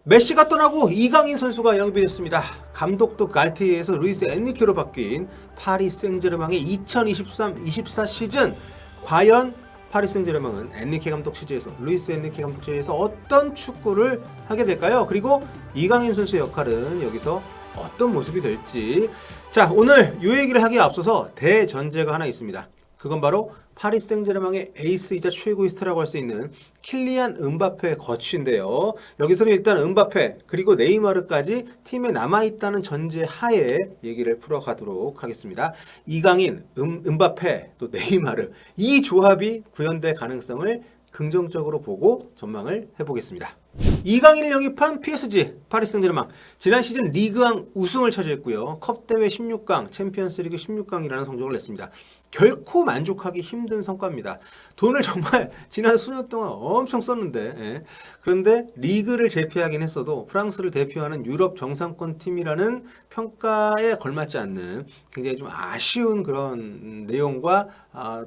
메시가 떠나고 이강인 선수가 영입이 됐습니다. 감독도 갈티에서 루이스 엔리케로 바뀐 파리 생제르맹의 2023-24 시즌, 과연 파리 생제르맹은 엔리케 감독 체제에서, 루이스 엔리케 감독 체제에서 어떤 축구를 하게 될까요? 그리고 이강인 선수의 역할은 여기서 어떤 모습이 될지. 자, 오늘 이 얘기를 하기에 앞서서 대전제가 하나 있습니다. 그건 바로 파리 생제르맹의 에이스이자 최고의 스타라고 할 수 있는 킬리안 음바페의 거취인데요. 여기서는 일단 음바페 그리고 네이마르까지 팀에 남아있다는 전제 하에 얘기를 풀어가도록 하겠습니다. 이강인, 음바페, 또 네이마르, 이 조합이 구현될 가능성을 긍정적으로 보고 전망을 해보겠습니다. 이강인을 영입한 PSG 파리 생제르맹, 지난 시즌 리그왕 우승을 차지했고요. 컵대회 16강, 챔피언스리그 16강이라는 성적을 냈습니다. 결코 만족하기 힘든 성과입니다. 돈을 정말 지난 수년 동안 엄청 썼는데, 그런데 리그를 제패하긴 했어도 프랑스를 대표하는 유럽 정상권 팀이라는 평가에 걸맞지 않는 굉장히 좀 아쉬운 그런 내용과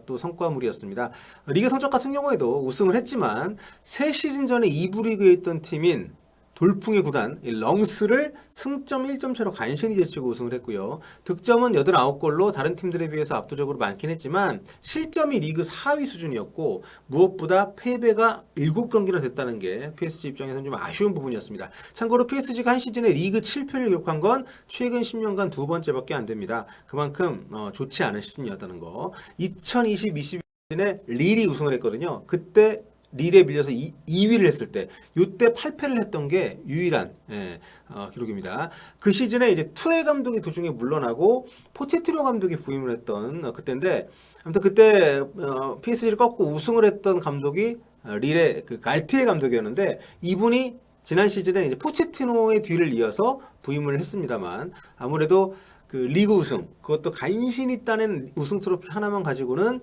또 성과물이었습니다. 리그 성적 같은 경우에도 우승을 했지만 새 시즌 전에 2부 리그에 있던 팀인 돌풍의 구단 렁스를 승점 1점 차로 간신히 제치고 우승을 했고요. 득점은 89골로 다른 팀들에 비해서 압도적으로 많긴 했지만 실점이 리그 4위 수준이었고, 무엇보다 패배가 7경기나 됐다는 게 PSG 입장에서는 좀 아쉬운 부분이었습니다. 참고로 PSG가 한 시즌에 리그 7패를 기록한 건 최근 10년간 두 번째밖에 안 됩니다. 그만큼 좋지 않은 시즌이었다는 거. 2020-21시즌에 릴이 우승을 했거든요. 그때 릴에 밀려서 2위를 했을 때, 이때 8패를 했던 게 유일한 기록입니다. 그 시즌에 이제 투레 감독이 도중에 물러나고 포체티노 감독이 부임을 했던 그때인데, 아무튼 그때 PSG를 꺾고 우승을 했던 감독이 릴의 그 갈티에 감독이었는데, 이분이 지난 시즌에 이제 포체티노의 뒤를 이어서 부임을 했습니다만, 아무래도 그 리그 우승, 그것도 간신히 따낸 우승 트로피 하나만 가지고는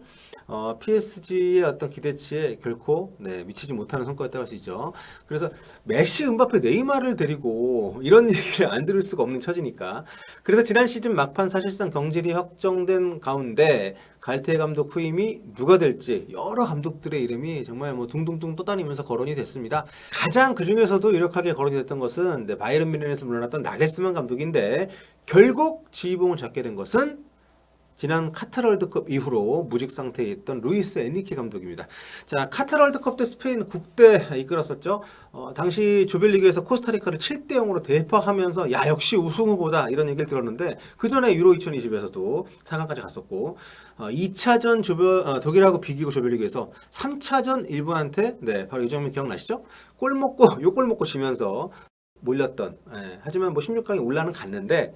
PSG의 어떤 기대치에 결코 미치지 못하는 성과였다고 할 수 있죠. 그래서 메시, 음바페, 네이마르를 데리고 이런 얘기를 안 들을 수가 없는 처지니까. 그래서 지난 시즌 막판 사실상 경질이 확정된 가운데 갈티에 감독 후임이 누가 될지 여러 감독들의 이름이 정말 뭐 둥둥둥 떠다니면서 거론이 됐습니다. 가장 그 중에서도 유력하게 거론이 됐던 것은 바이에른 뮌헨에서 물러났던 나겔스만 감독인데, 결국 지휘봉을 잡게 된 것은 지난 카타르 월드컵 이후로 무직 상태에 있던 루이스 엔리케 감독입니다. 자, 카타르 월드컵 때 스페인 국대 이끌었었죠. 당시 조별리그에서 코스타리카를 7대 0으로 대파하면서 야, 역시 우승 후보다 이런 얘기를 들었는데, 그 전에 유로 2020에서도 4강까지 갔었고, 2차전 독일하고 비기고 조별리그에서 3차전 일본한테 바로 이 장면 기억나시죠? 골 먹고 지면서 몰렸던, 하지만 뭐 16강에 올라는 갔는데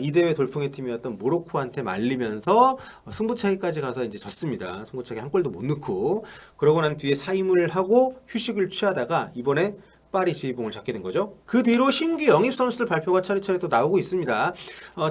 이 대회 돌풍의 팀이었던 모로코한테 말리면서 승부차기까지 가서 이제 졌습니다. 승부차기 한 골도 못 넣고, 그러고 난 뒤에 사임을 하고 휴식을 취하다가 이번에 파리 지휘봉을 잡게 된 거죠. 그 뒤로 신규 영입 선수들 발표가 차례차례 또 나오고 있습니다.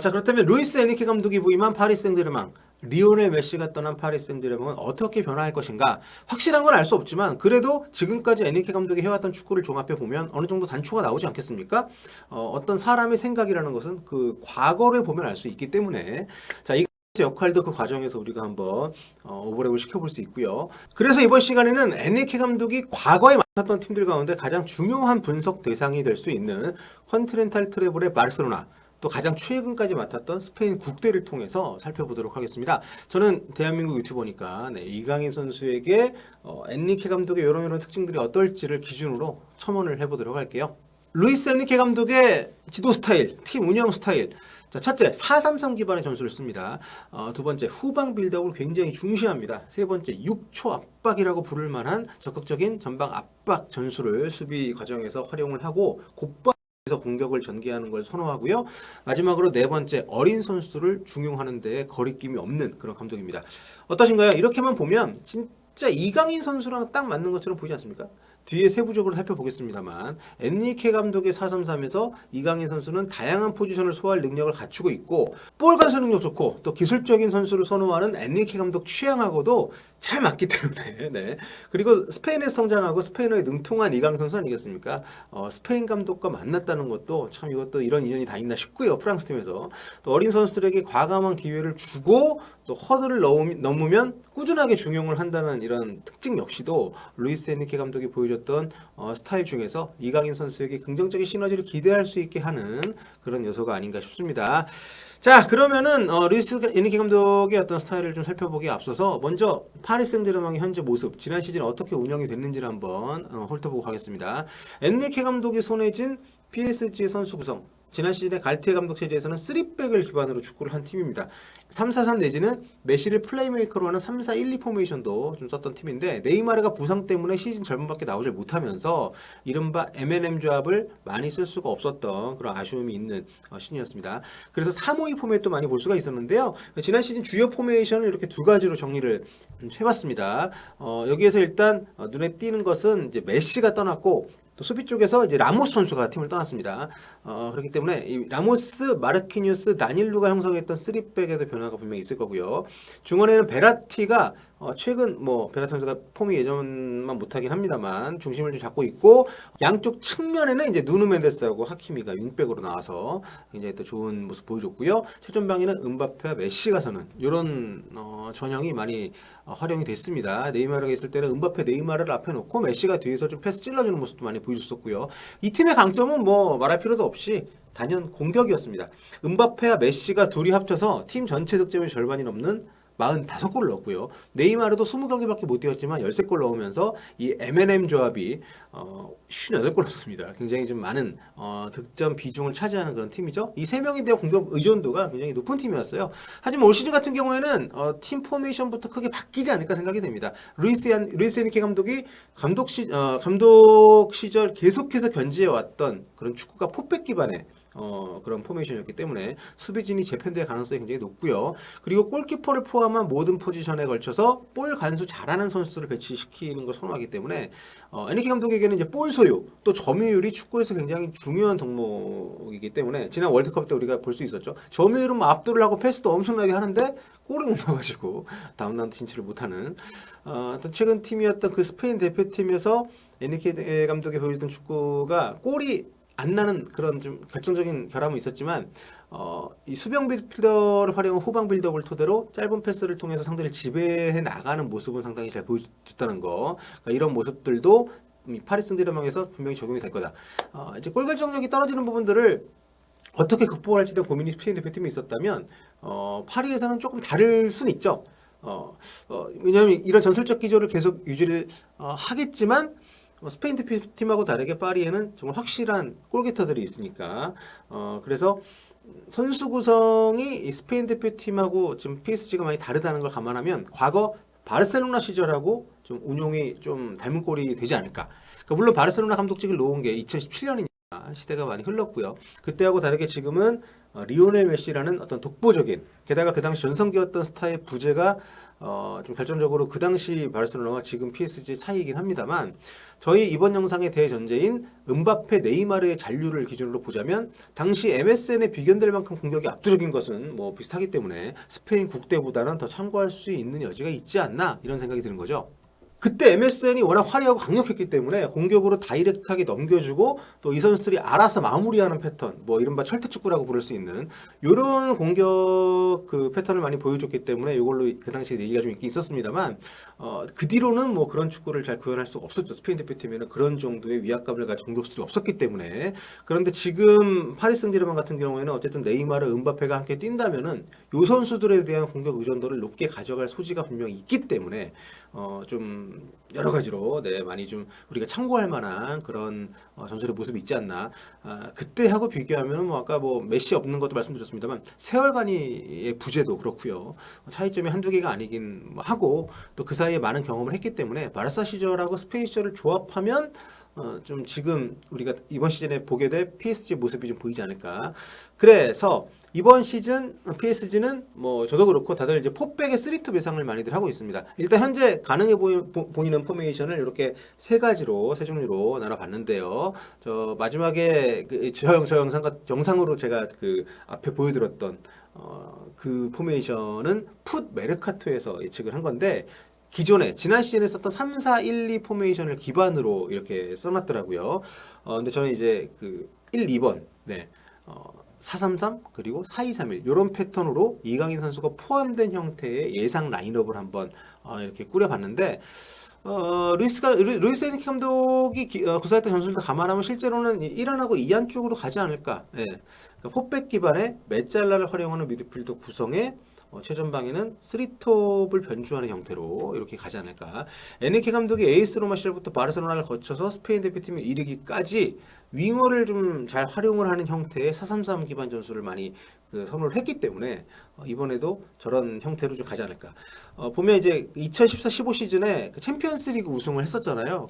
자, 그렇다면 루이스 엔리케 감독이 부임한 파리 생제르맹, 리오넬 메시가 떠난 파리 생제르맹은 어떻게 변화할 것인가? 확실한 건 알 수 없지만 그래도 지금까지 엔리케 감독이 해왔던 축구를 종합해 보면 어느 정도 단초가 나오지 않겠습니까? 어떤 사람의 생각이라는 것은 그 과거를 보면 알 수 있기 때문에, 자, 이 역할도 그 과정에서 우리가 한번 오버랩을 시켜볼 수 있고요. 그래서 이번 시간에는 엔리케 감독이 과거에 맡았던 팀들 가운데 가장 중요한 분석 대상이 될 수 있는 컨티넨탈 트래블의 바르셀로나, 또 가장 최근까지 맡았던 스페인 국대를 통해서 살펴보도록 하겠습니다. 저는 대한민국 유튜버니까 이강인 선수에게 엔리케 감독의 이런 특징들이 어떨지를 기준으로 첨언을 해보도록 할게요. 루이스 엔리케 감독의 지도 스타일, 팀 운영 스타일. 자, 첫째, 4-3-3 기반의 전술을 씁니다. 두 번째, 후방 빌드업을 굉장히 중시합니다. 세 번째, 6초 압박이라고 부를 만한 적극적인 전방 압박 전술을 수비 과정에서 활용을 하고 곧바로 공격을 전개하는 걸 선호하고요. 마지막으로 네 번째, 어린 선수들을 중용하는 데 거리낌이 없는 그런 감독입니다. 어떠신가요? 이렇게만 보면 진짜 이강인 선수랑 딱 맞는 것처럼 보이지 않습니까? 뒤에 세부적으로 살펴보겠습니다만, 엔리케 감독의 4-3-3에서 이강인 선수는 다양한 포지션을 소화할 능력을 갖추고 있고, 볼 간수 능력 좋고 또 기술적인 선수를 선호하는 엔리케 감독 취향하고도 잘 맞기 때문에, 그리고 스페인에서 성장하고 스페인어에 능통한 이강인 선수 아니겠습니까? 스페인 감독과 만났다는 것도 참, 이것도 이런 인연이 다 있나 싶고요. 프랑스 팀에서 또 어린 선수들에게 과감한 기회를 주고 또 허들을 넘으면 꾸준하게 중용을 한다는 이런 특징 역시도 루이스 엔리케 감독이 보여줬던 보였던 스타일 중에서 이강인 선수에게 긍정적인 시너지를 기대할 수 있게 하는 그런 요소가 아닌가 싶습니다. 자, 그러면은 루이스 에니케 감독의 어떤 스타일을 좀 살펴보기에 앞서서 먼저 파리 생제르맹의 현재 모습, 지난 시즌 어떻게 운영이 됐는지를 한번 훑어보고 가겠습니다. 에니케 감독이 손에 쥔 PSG의 선수 구성, 지난 시즌에 갈티에 감독 체제에서는 3백을 기반으로 축구를 한 팀입니다. 3-4-3 내지는 메시를 플레이메이커로 하는 3-4-1-2 포메이션도 좀 썼던 팀인데, 네이마르가 부상 때문에 시즌 절반밖에 나오질 못하면서 이른바 M&M 조합을 많이 쓸 수가 없었던 그런 아쉬움이 있는 시즌이었습니다. 그래서 3-5-2 포메이션도 많이 볼 수가 있었는데요. 지난 시즌 주요 포메이션을 이렇게 두 가지로 정리를 해봤습니다. 여기에서 일단 눈에 띄는 것은 이제 메시가 떠났고, 또 수비 쪽에서 이제 라모스 선수가 팀을 떠났습니다. 그렇기 때문에 이 라모스, 마르키뉴스, 다닐루가 형성했던 3백에도 변화가 분명히 있을 거고요. 중원에는 베라티가 최근 베라티 선수가 폼이 예전만 못하긴 합니다만 중심을 좀 잡고 있고, 양쪽 측면에는 이제 누누 멘데스하고 하키미가 윙백으로 나와서 굉장히 또 좋은 모습 보여줬고요. 최전방에는 은바페와 메시가 서는 이런 전형이 많이 활용이 됐습니다. 네이마르가 있을 때는 은바페, 네이마르를 앞에 놓고 메시가 뒤에서 좀 패스 찔러주는 모습도 많이 보여줬었고요. 이 팀의 강점은 말할 필요도 없이 단연 공격이었습니다. 은바페와 메시가 둘이 합쳐서 팀 전체 득점의 절반이 넘는 45골을 넣었고요. 네이마르도 20경기밖에 못 뛰었지만 13골 넣으면서 이 M&M 조합이 58골 넣었습니다. 굉장히 좀 많은 득점 비중을 차지하는 그런 팀이죠. 이 세 명에 대한 공격 의존도가 굉장히 높은 팀이었어요. 하지만 올 시즌 같은 경우에는 팀 포메이션부터 크게 바뀌지 않을까 생각이 됩니다. 루이스 에니케 감독이 감독 시절 계속해서 견지해왔던 그런 축구가 포백 기반의 그런 포메이션이었기 때문에 수비진이 재편될 가능성이 굉장히 높고요. 그리고 골키퍼를 포함한 모든 포지션에 걸쳐서 볼 간수 잘하는 선수들을 배치시키는 걸 선호하기 때문에 에니케 감독에게는 이제 볼 소유, 또 점유율이 축구에서 굉장히 중요한 덕목이기 때문에 지난 월드컵 때 우리가 볼 수 있었죠. 점유율은 압도를 하고 패스도 엄청나게 하는데 골을 못 넣어가지고 다음 라운드 진출을 못하는 최근 팀이었던 그 스페인 대표팀에서 에니케 감독이 보여주던 축구가 골이 안 나는 그런 좀 결정적인 결함은 있었지만 이 수비형 빌더를 활용한 후방 빌드업을 토대로 짧은 패스를 통해서 상대를 지배해 나가는 모습은 상당히 잘 보여줬다는 거. 그러니까 이런 모습들도 파리 생제르맹에서 분명히 적용이 될 거다. 이제 골 결정력이 떨어지는 부분들을 어떻게 극복할지에 대한 고민이 스페인 대표팀에 있었다면 파리에서는 조금 다를 수는 있죠. 왜냐하면 이런 전술적 기조를 계속 유지를 하겠지만 스페인 대표팀하고 다르게 파리에는 정말 확실한 골게터들이 있으니까 그래서 선수 구성이 이 스페인 대표팀하고 지금 PSG가 많이 다르다는 걸 감안하면 과거 바르셀로나 시절하고 좀 운용이 좀 닮은 꼴이 되지 않을까. 그러니까 물론 바르셀로나 감독직을 놓은 게 2017년이니까 시대가 많이 흘렀고요. 그때하고 다르게 지금은 리오넬 메시라는 어떤 독보적인, 게다가 그 당시 전성기였던 스타의 부재가 좀 결정적으로 그 당시 바르셀로나와 지금 PSG 사이이긴 합니다만, 저희 이번 영상의 대전제인 은바페, 네이마르의 잔류를 기준으로 보자면 당시 MSN에 비견될 만큼 공격이 압도적인 것은 비슷하기 때문에 스페인 국대보다는 더 참고할 수 있는 여지가 있지 않나, 이런 생각이 드는 거죠. 그때 MSN이 워낙 화려하고 강력했기 때문에 공격으로 다이렉트하게 넘겨주고 또 이 선수들이 알아서 마무리하는 패턴, 이른바 철퇴축구라고 부를 수 있는 이런 공격 그 패턴을 많이 보여줬기 때문에 이걸로 그 당시에 얘기가 좀 있긴 있었습니다만 그 뒤로는 그런 축구를 잘 구현할 수가 없었죠. 스페인 대표팀에는 그런 정도의 위압감을 가진 공격수들이 없었기 때문에. 그런데 지금 파리 생제르맹 같은 경우에는 어쨌든 네이마르, 은바페가 함께 뛴다면은 이 선수들에 대한 공격 의존도를 높게 가져갈 소지가 분명히 있기 때문에 좀 여러 가지로 많이 좀 우리가 참고할 만한 그런 전술의 모습이 있지 않나. 그때하고 비교하면 아까 메시 없는 것도 말씀드렸습니다만 세월간이의 부재도 그렇고요. 차이점이 한두 개가 아니긴 하고 또 그 사이에 많은 경험을 했기 때문에 바르사 시절하고 스페인 시절을 조합하면 좀 지금 우리가 이번 시즌에 보게 될 PSG 모습이 좀 보이지 않을까. 그래서 이번 시즌 PSG는 저도 그렇고 다들 이제 포백의 3-2 배상을 많이들 하고 있습니다. 일단 현재 가능해 보이는 포메이션을 이렇게 세 종류로 나눠봤는데요. 저 마지막에 저 영상으로 제가 그 앞에 보여드렸던 그 포메이션은 풋 메르카토에서 예측을 한 건데, 기존에 지난 시즌에 썼던 3-4-1-2 포메이션을 기반으로 이렇게 써놨더라고요. 근데 저는 이제 그 1-2번 4-3-3 그리고 4-2-3-1 이런 패턴으로 이강인 선수가 포함된 형태의 예상 라인업을 한번 이렇게 꾸려봤는데 루이스 에니키 감독이 구사했던 전술을 감안하면 실제로는 1안하고 2안 쪽으로 가지 않을까. 예. 그러니까 포백 기반의 메잘라를 활용하는 미드필더 구성에 최전방에는 3톱을 변주하는 형태로 이렇게 가지 않을까. 에니키 감독이 에이스 로마 시절부터 바르셀로나를 거쳐서 스페인 대표팀에 이르기까지 윙어를 좀 잘 활용을 하는 형태의 4-3-3 기반 전술을 많이 선호를 했기 때문에 이번에도 저런 형태로 좀 가지 않을까. 보면 이제 2014-15 시즌에 그 챔피언스리그 우승을 했었잖아요.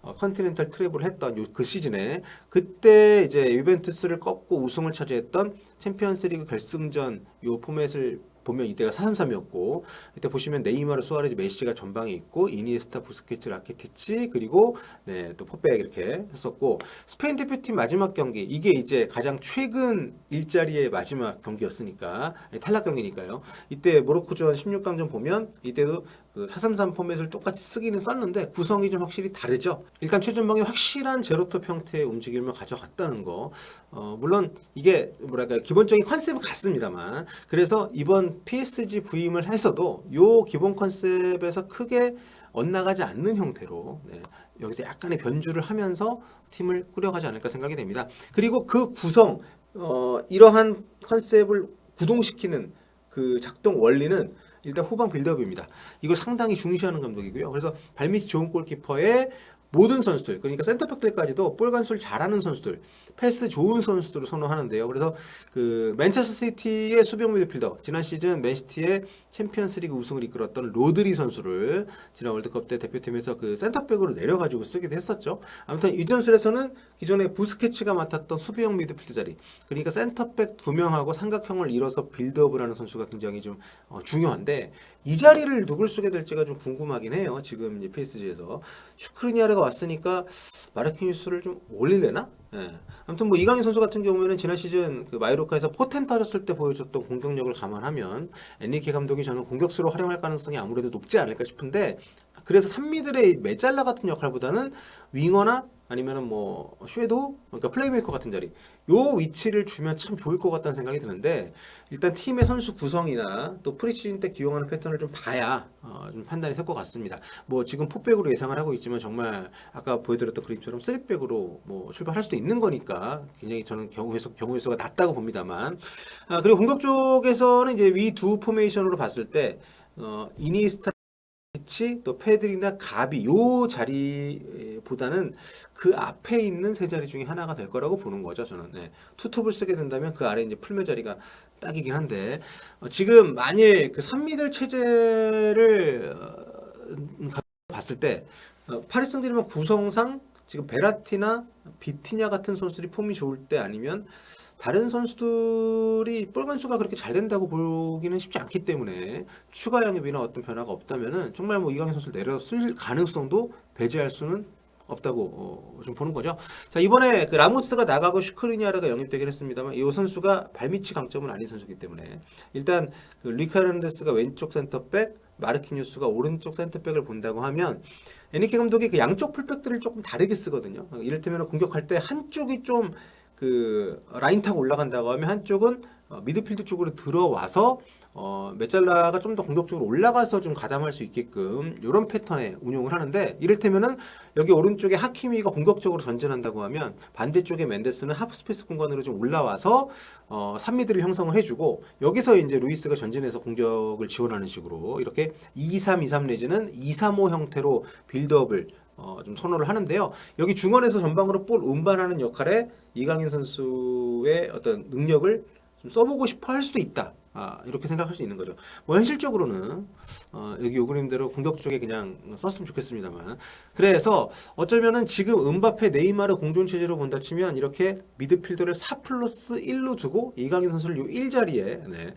컨티넨탈 트래블을 했던 그 시즌에 그때 이제 유벤투스를 꺾고 우승을 차지했던 챔피언스리그 결승전 요 포맷을 보면 이때가 4-3-3이었고 이때 보시면 네이마르, 수아레즈, 메시가 전방에 있고 이니에스타, 부스케츠, 라키티치 그리고 또 포백 이렇게 했었고 스페인 대표팀 마지막 경기 이게 이제 가장 최근 일자리의 마지막 경기였으니까 탈락 경기니까요. 이때 모로코전 16강전 보면 이때도 그 4-3-3 포맷을 똑같이 쓰기는 썼는데 구성이 좀 확실히 다르죠. 일단 최전방에 확실한 제로톱 형태의 움직임을 가져갔다는 거. 물론 이게 뭐랄까 기본적인 컨셉은 같습니다만 그래서 이번 PSG 부임을 해서도 요 기본 컨셉에서 크게 엇나가지 않는 형태로 여기서 약간의 변주를 하면서 팀을 꾸려가지 않을까 생각이 됩니다. 그리고 그 구성 이러한 컨셉을 구동시키는 그 작동 원리는 일단 후방 빌드업입니다. 이걸 상당히 중시하는 감독이고요. 그래서 발밑이 좋은 골키퍼의 모든 선수들, 그러니까 센터백들까지도 볼 간수를 잘하는 선수들, 패스 좋은 선수들을 선호하는데요. 그래서 그 맨체스터 시티의 수비형 미드필더, 지난 시즌 맨시티의 챔피언스리그 우승을 이끌었던 로드리 선수를 지난 월드컵 때 대표팀에서 그 센터백으로 내려가지고 쓰기도 했었죠. 아무튼 이 전술에서는 기존에 부스케츠가 맡았던 수비형 미드필더 자리, 그러니까 센터백 2명하고 삼각형을 이뤄서 빌드업을 하는 선수가 굉장히 좀 중요한데 이 자리를 누굴 쓰게 될지가 좀 궁금하긴 해요. 지금 PSG에서 슈크리니아르가 왔으니까 마르키뉴스를 좀 올릴래나? 예. 아무튼 뭐 이강인 선수 같은 경우에는 지난 시즌 그 마요르카에서 포텐 터졌을 때 보여줬던 공격력을 감안하면 엔리케 감독이 저는 공격수로 활용할 가능성이 아무래도 높지 않을까 싶은데 그래서 3미들의 메잘라 같은 역할보다는 윙어나 아니면은 뭐 쉐도 그러니까 플레이메이커 같은 자리 요 위치를 주면 참 좋을 것 같다는 생각이 드는데 일단 팀의 선수 구성이나 또 프리시즌 때 기용하는 패턴을 좀 봐야 좀 판단이 설 것 같습니다. 뭐 지금 포백으로 예상을 하고 있지만 정말 아까 보여드렸던 그림처럼 3백으로 뭐 출발할 수도 있는 거니까 굉장히 저는 경우의 수가 낮다고 봅니다만 그리고 공격 쪽에서는 이제 위 두 포메이션으로 봤을 때 이니스타 또 페드리나 가비 요 자리보다는 그 앞에 있는 세 자리 중에 하나가 될 거라고 보는 거죠. 저는 투톱을 쓰게 된다면 그 아래 이제 풀메 자리가 딱이긴 한데 지금 만일 그 3미들 체제를 봤을 때 파리 생제르맹 구성상 지금 베라티나 비티냐 같은 선수들이 폼이 좋을 때 아니면 다른 선수들이 볼 간수가 그렇게 잘 된다고 보기는 쉽지 않기 때문에 추가 영입이나 어떤 변화가 없다면은 정말 뭐 이강인 선수를 내려 쓸 가능성도 배제할 수는 없다고 좀 보는 거죠. 자 이번에 그 라모스가 나가고 슈크리니아르가 영입되긴 했습니다만 이 선수가 발밑이 강점은 아닌 선수이기 때문에 일단 그 루카 헤르난데스가 왼쪽 센터백, 마르키뉴스가 오른쪽 센터백을 본다고 하면 에니케 감독이 그 양쪽 풀백들을 조금 다르게 쓰거든요. 이를테면 공격할 때 한쪽이 좀 그 라인 타고 올라간다고 하면 한쪽은 미드필드 쪽으로 들어와서 메잘라가 좀 더 공격적으로 올라가서 좀 가담할 수 있게끔 이런 패턴의 운용을 하는데 이를테면은 여기 오른쪽에 하키미가 공격적으로 전진한다고 하면 반대쪽에 멘데스는 하프스페이스 공간으로 좀 올라와서 3미드를 형성을 해주고 여기서 이제 루이스가 전진해서 공격을 지원하는 식으로 이렇게 2-3-2-3 내지는 2-3-5 형태로 빌드업을 좀 선호를 하는데요. 여기 중원에서 전방으로 볼 운반하는 역할에 이강인 선수의 어떤 능력을 좀 써보고 싶어 할 수도 있다. 이렇게 생각할 수 있는 거죠. 뭐 현실적으로는 여기 요 그림대로 공격 쪽에 그냥 썼으면 좋겠습니다만 그래서 어쩌면은 지금 음바페, 네이마르 공존 체제로 본다 치면 이렇게 미드필더를 4+1로 두고 이강인 선수를 요 1자리에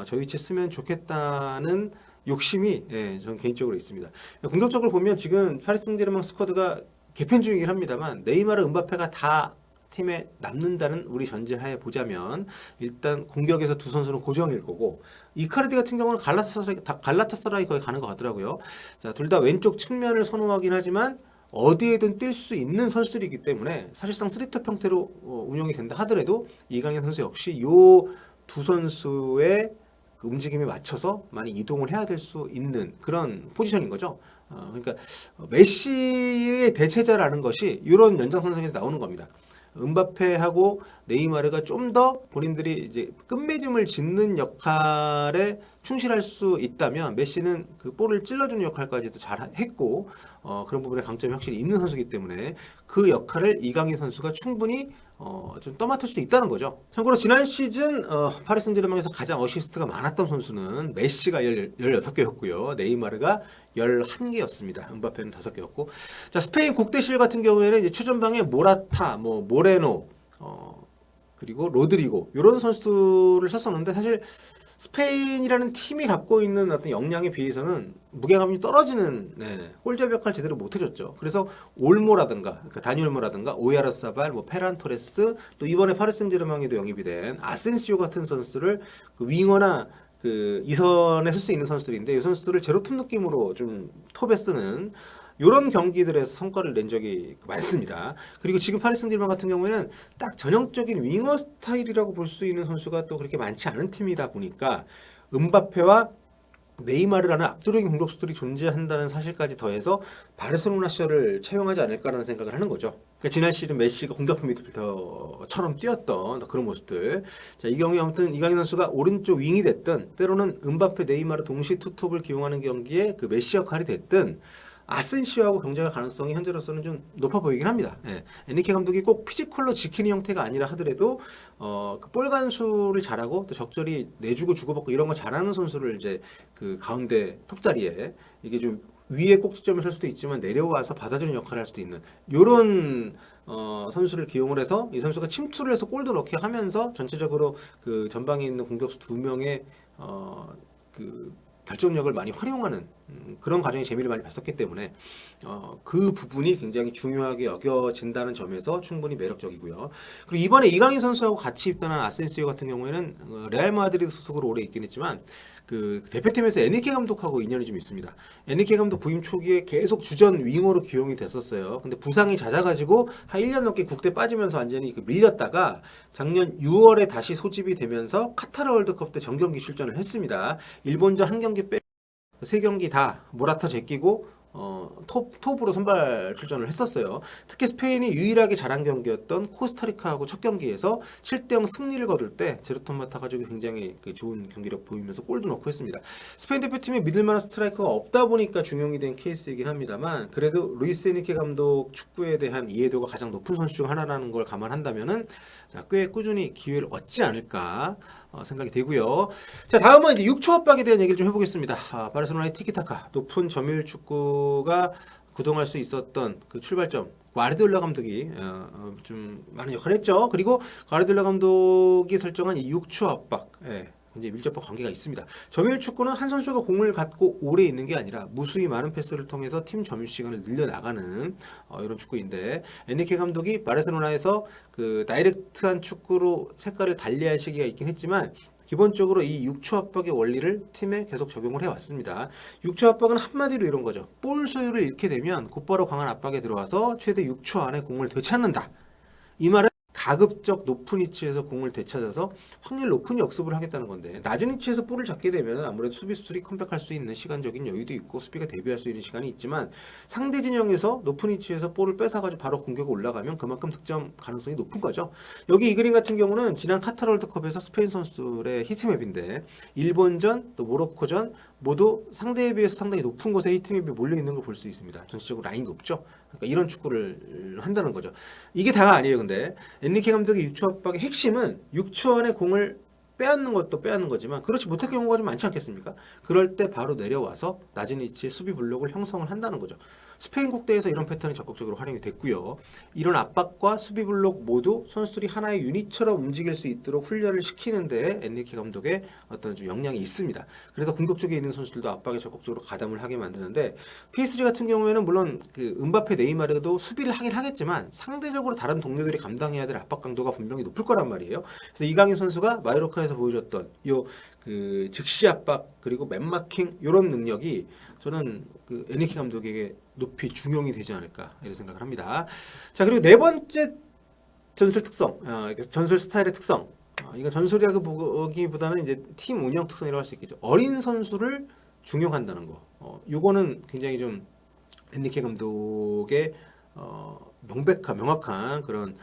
저 위치에 쓰면 좋겠다는 욕심이 저는 개인적으로 있습니다. 공격적으로 보면 지금 파리 생제르맹 스쿼드가 개편 중이긴 합니다만 네이마르, 음바페가 다 팀에 남는다는 우리 전제하에 보자면 일단 공격에서 두 선수는 고정일 거고 이카르디 같은 경우는 갈라타사라이 거의 가는 것 같더라고요. 자, 둘 다 왼쪽 측면을 선호하긴 하지만 어디에든 뛸 수 있는 선수들이기 때문에 사실상 3톱 형태로 운영이 된다 하더라도 이강인 선수 역시 요 두 선수의 그 움직임에 맞춰서 많이 이동을 해야 될 수 있는 그런 포지션인 거죠. 그러니까 메시의 대체자라는 것이 이런 연장선상에서 나오는 겁니다. 음바페하고 네이마르가 좀 더 본인들이 이제 끝맺음을 짓는 역할에 충실할 수 있다면 메시는 그 볼을 찔러주는 역할까지도 잘 했고 그런 부분에 강점이 확실히 있는 선수이기 때문에 그 역할을 이강인 선수가 충분히 좀 떠맡을 수 있다는 거죠. 참고로 지난 시즌 파리 생제르맹에서 가장 어시스트가 많았던 선수는 메시가 16개였고요. 네이마르가 11개였습니다. 음바페는 5개였고. 자, 스페인 국대실 같은 경우에는 이제 최전방에 모라타, 뭐 모레노, 그리고 로드리고 이런 선수들을 썼었는데 사실 스페인이라는 팀이 갖고 있는 어떤 역량에 비해서는 무게감이 떨어지는 골잡이 역할 제대로 못 해줬죠. 그래서 올모라든가 그러니까 다니 올모라든가 오야르사발, 뭐 페란 토레스 또 이번에 파리 생제르맹에도 영입이 된 아센시오 같은 선수를 그 윙어나 그 이선에 쓸 수 있는 선수들인데 이 선수들을 제로톱 느낌으로 좀 톱에 쓰는 이런 경기들에서 성과를 낸 적이 많습니다. 그리고 지금 파리 생제르맹 같은 경우에는 딱 전형적인 윙어 스타일이라고 볼 수 있는 선수가 또 그렇게 많지 않은 팀이다 보니까 음바페와 네이마르라는 압도적인 공격수들이 존재한다는 사실까지 더해서 바르셀로나 시절을 채용하지 않을까라는 생각을 하는 거죠. 그러니까 지난 시즌 메시가 공격형 미드필더처럼 뛰었던 그런 모습들. 자, 이 경우에 아무튼 이강인 선수가 오른쪽 윙이 됐든 때로는 음바페, 네이마르 동시 투톱을 기용하는 경기에 그 메시 역할이 됐든 아센시오하고 경쟁할 가능성이 현재로서는 좀 높아 보이긴 합니다. 예. 엔리케 감독이 꼭 피지컬로 지키는 형태가 아니라 하더라도 그볼 간수를 잘하고 또 적절히 내주고 주고받고 이런 거 잘하는 선수를 이제 그 가운데 톱 자리에 이게 좀 위에 꼭지점을 설 수도 있지만 내려와서 받아주는 역할을 할 수도 있는 요런 선수를 기용을 해서 이 선수가 침투를 해서 골도 넣게 하면서 전체적으로 그 전방에 있는 공격수 2명의 그 결정력을 많이 활용하는 그런 과정의 재미를 많이 봤었기 때문에 그 부분이 굉장히 중요하게 여겨진다는 점에서 충분히 매력적이고요. 그리고 이번에 이강인 선수하고 같이 입단한 아센시오 같은 경우에는 레알 마드리드 소속으로 오래 있긴 했지만 그 대표팀에서 에니케 감독하고 인연이 좀 있습니다. 에니케 감독 부임 초기에 계속 주전 윙어로 기용이 됐었어요. 근데 부상이 잦아가지고 한 1년 넘게 국대 빠지면서 완전히 밀렸다가 작년 6월에 다시 소집이 되면서 카타르 월드컵 때 정경기 출전을 했습니다. 일본전 한 경기 빼 3경기 다 모라타 제끼고 톱으로 선발 출전을 했었어요. 특히 스페인이 유일하게 잘한 경기였던 코스타리카하고 첫 경기에서 7대0 승리를 거둘 때 제로톱 맡아가지고 굉장히 그 좋은 경기력 보이면서 골도 넣고 했습니다. 스페인 대표팀에 믿을 만한 스트라이커가 없다 보니까 중용이 된 케이스이긴 합니다만 그래도 루이스 에니케 감독 축구에 대한 이해도가 가장 높은 선수 중 하나라는 걸 감안한다면은 꽤 꾸준히 기회를 얻지 않을까 생각이 되고요. 자, 다음은 이제 6초 압박에 대한 얘기를 좀 해보겠습니다. 바르셀로나의 티키타카, 높은 점유율 축구가 구동할 수 있었던 그 출발점. 과르디올라 감독이 좀 많은 역할을 했죠. 그리고 과르디올라 감독이 설정한 이 6초 압박, 이제 밀접한 관계가 있습니다. 점유율 축구는 한 선수가 공을 갖고 오래 있는 게 아니라 무수히 많은 패스를 통해서 팀 점유 시간을 늘려나가는 이런 축구인데 엔리케 감독이 바르셀로나에서 그 다이렉트한 축구로 색깔을 달리할 시기가 있긴 했지만 기본적으로 이 6초 압박의 원리를 팀에 계속 적용을 해왔습니다. 6초 압박은 한마디로 이런 거죠. 볼 소유를 잃게 되면 곧바로 강한 압박에 들어와서 최대 6초 안에 공을 되찾는다. 이 말은 가급적 높은 위치에서 공을 되찾아서 확률 높은 역습을 하겠다는 건데 낮은 위치에서 볼을 잡게 되면 아무래도 수비수들이 컴백할 수 있는 시간적인 여유도 있고 수비가 대비할 수 있는 시간이 있지만 상대 진영에서 높은 위치에서 볼을 뺏어가지고 바로 공격에 올라가면 그만큼 득점 가능성이 높은 거죠. 여기 이 그림 같은 경우는 지난 카타르 월드컵에서 스페인 선수들의 히트맵인데 일본전 또 모로코전 모두 상대에 비해서 상당히 높은 곳에 히트맵이 몰려있는 걸 볼 수 있습니다. 전체적으로 라인이 높죠. 그러니까 이런 축구를 한다는 거죠. 이게 다가 아니에요. 근데 엔리케 감독의 6초 압박의 핵심은 6초 안에 공을 빼앗는 것도 빼앗는 거지만 그렇지 못할 경우가 좀 많지 않겠습니까? 그럴 때 바로 내려와서 낮은 위치에 수비 블록을 형성을 한다는 거죠. 스페인 국대에서 이런 패턴이 적극적으로 활용이 됐고요. 이런 압박과 수비 블록 모두 선수들이 하나의 유닛처럼 움직일 수 있도록 훈련을 시키는데 엔리케 감독의 어떤 좀 역량이 있습니다. 그래서 공격 쪽에 있는 선수들도 압박에 적극적으로 가담을 하게 만드는데 PSG 같은 경우에는 물론 그 음바페, 네이마르도 수비를 하긴 하겠지만 상대적으로 다른 동료들이 감당해야 될 압박 강도가 분명히 높을 거란 말이에요. 그래서 이강인 선수가 마요르카에서 보여줬던 요 그 즉시 압박 그리고 맨마킹 이런 능력이 저는 그 엔리케 감독에게 높이 중용이 되지 않을까 이런 생각을 합니다. 자, 그리고 네 번째 전술 특성, 전술 스타일의 특성. 이건 전술이라고 보기보다는 이제 팀 운영 특성이라고 할 수 있겠죠. 어린 선수를 중용한다는 거. 요거는 굉장히 좀 엔리케 감독의 명확한 그런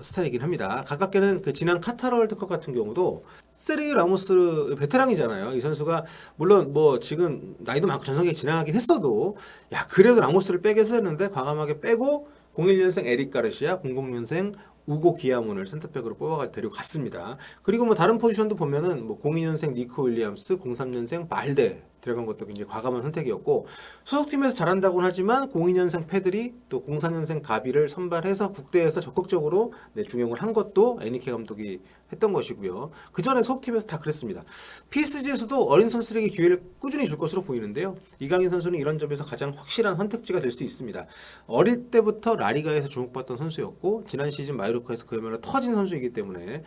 스타일이긴 합니다. 가깝게는 그 지난 카타르 월드컵 같은 경우도 세르히오 라모스 베테랑이잖아요. 이 선수가 물론 뭐 지금 나이도 많고 전성기 지나가긴 했어도 야 그래도 라모스를 빼겠어 했는데 과감하게 빼고 01년생 에릭 가르시아, 00년생 우고 기아몬을 센터백으로 뽑아가 데려갔습니다. 그리고 뭐 다른 포지션도 보면은 뭐 02년생 니코 윌리엄스, 03년생 발데 들어간 것도 굉장히 과감한 선택이었고 소속팀에서 잘한다고는 하지만 02년생 페드리 또 04년생 가비를 선발해서 국대에서 적극적으로 중용을 한 것도 에니케 감독이 했던 것이고요. 그 전에 소속팀에서 다 그랬습니다. PSG에서도 어린 선수들에게 기회를 꾸준히 줄 것으로 보이는데요. 이강인 선수는 이런 점에서 가장 확실한 선택지가 될 수 있습니다. 어릴 때부터 라리가에서 주목받던 선수였고 지난 시즌 마요르카에서 그야말로 터진 선수이기 때문에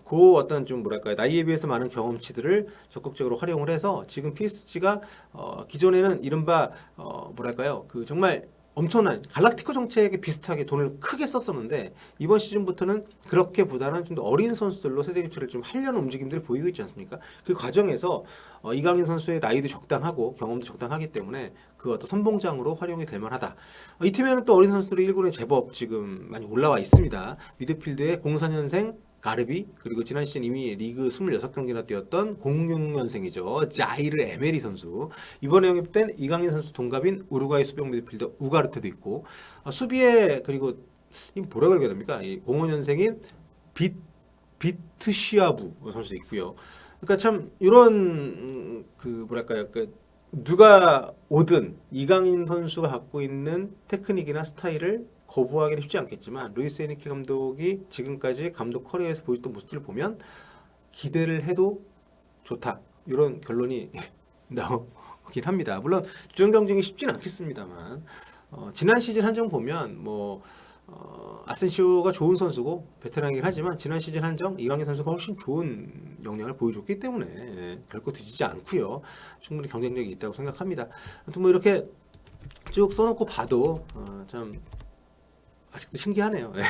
그 어떤 좀 뭐랄까요 나이에 비해서 많은 경험치들을 적극적으로 활용을 해서 지금 PSG가 기존에는 이른바 뭐랄까요 그 정말 엄청난 갈락티코 정책에 비슷하게 돈을 크게 썼었는데 이번 시즌부터는 그렇게보다는 좀 더 어린 선수들로 세대 교체를 좀 하려는 움직임들이 보이고 있지 않습니까? 그 과정에서 이강인 선수의 나이도 적당하고 경험도 적당하기 때문에 그 어떤 선봉장으로 활용이 될 만하다. 이 팀에는 또 어린 선수들이 1군에 제법 지금 많이 올라와 있습니다. 미드필드에 04년생 가르비 그리고 지난 시즌 이미 리그 26경기나 뛰었던 06년생이죠. 자이르 에메리 선수. 이번에 영입된 이강인 선수 동갑인 우루과이 수비형 미드필더 우가르테도 있고 수비에 그리고 이 뭐라고 읽어야 됩니까? 이 05년생인 비트시아부 선수 있고요. 그러니까 참 이런 그 뭐랄까요? 그 누가 오든 이강인 선수가 갖고 있는 테크닉이나 스타일을 거부하기는 쉽지 않겠지만 루이스 에니케 감독이 지금까지 감독 커리어에서 보였던 모습들을 보면 기대를 해도 좋다 이런 결론이 나오긴 합니다. 물론 주전 경쟁이 쉽지는 않겠습니다만 지난 시즌 한정 보면 뭐 아센시오가 좋은 선수고 베테랑이긴 하지만 지난 시즌 한정 이강인 선수가 훨씬 좋은 역량을 보여줬기 때문에 결코 뒤지지 않고요. 충분히 경쟁력이 있다고 생각합니다. 아무튼 뭐 이렇게 쭉 써놓고 봐도 참 아직도 신기하네요. 네.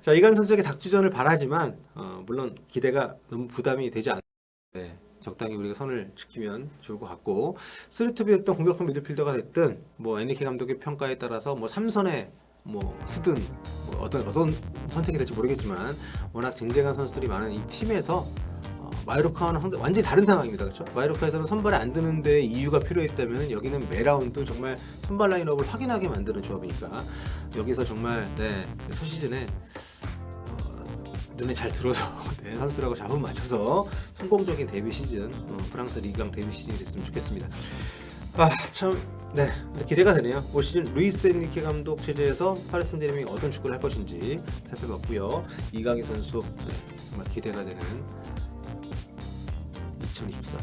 자 이강인 선수에게 닥주전을 바라지만 물론 기대가 너무 부담이 되지 않는데 적당히 우리가 선을 지키면 좋을 것 같고 3투비였던 공격형 미드필더가 됐든 뭐 에니케 감독의 평가에 따라서 뭐 3선에 뭐 쓰든 뭐 어떤 선택이 될지 모르겠지만 워낙 쟁쟁한 선수들이 많은 이 팀에서 마요르카와는 완전히 다른 상황입니다. 그렇죠? 마요르카에서는 선발에 안 드는데 이유가 필요했다면 여기는 매 라운드 정말 선발 라인업을 확인하게 만드는 조합이니까 여기서 정말 그 첫 시즌에 눈에 잘 들어서 선수라고 잡음 맞춰서 성공적인 데뷔 시즌 프랑스 리그강 데뷔 시즌이 됐으면 좋겠습니다. 참 기대가 되네요. 올 시즌 루이스 엔리케 감독 체제에서 파리 생제르맹이 어떤 축구를 할 것인지 살펴봤고요. 이강인 선수 정말 기대가 되는 2024